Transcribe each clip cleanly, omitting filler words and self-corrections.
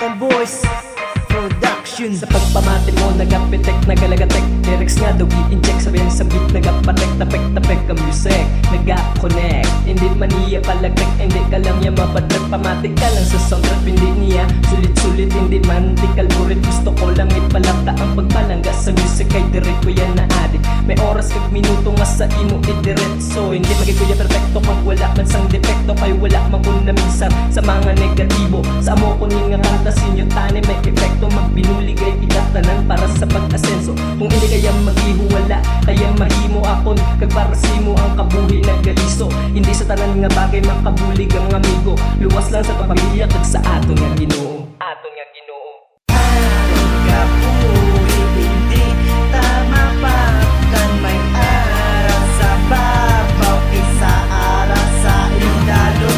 Japan Boys Production. Sa pagpamati mo, nagapitek, nagalagatek lyrics nga daw i-inject, sabihin sa beat, nagapatek, tapek ang music, nagka-connect. Hindi maniya palagtek, hindi ka lang niya mapadrag. Pamatik ka lang sa soundtrack, hindi niya sulit-sulit, hindi man di kalburit. Gusto ko lang ipalakta ang pagpalangga sa music, kay direct ko yan na adik. May oras kag minuto nga sa imo idiretso. Hindi magikuya perfecto pag wala man sang defekto, kay wala man kung naminsan sa mga negatibo. Sa amo kunin nga kanta sinyo tani, may epekto magbinuligay idatanan para sa pag-asenso. Kung hindi kaya maghihuwala, kaya mahimo akon kag para simo ang kabuhi nagaliso. Hindi sa tanan nga bagay makabulig ang amigo, luwas lang sa pamilya kag sa aton nga Ginoo. Aton nga Ginoo. Kabuhi hindi tama pa kan may araw sa babaw isa araw sa indalo.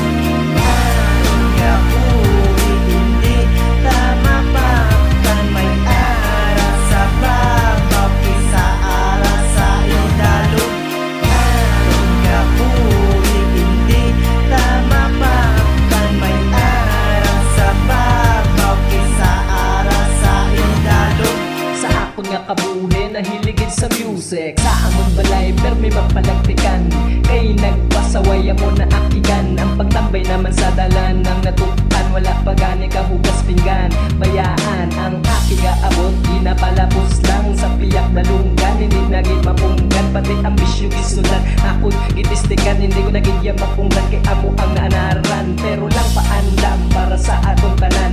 Kabuhi hindi tama pa kan may araw sa babaw isa araw sa indalo. Kabuhi hindi tama pa kan may araw sa babaw isa araw sa indalo. Sa akon nga kabuhi, nahiligid sa music. Sa amon balay, pero may mapalagpikan. Kay nagpasaway mo na akigan. Ang pagtambay naman sa dalan ng natukan, wala pa gani kahugas pinggan. Bayaan ang aking aabot, di na palapos lang sa piyak na lunggan. Hindi naging mapunggan, pati ambisyon gisundan. Ako'y gitistikan, hindi ko naging mapunggan. Kay amo ang naanaran, pero lang paandam para sa atong tanan.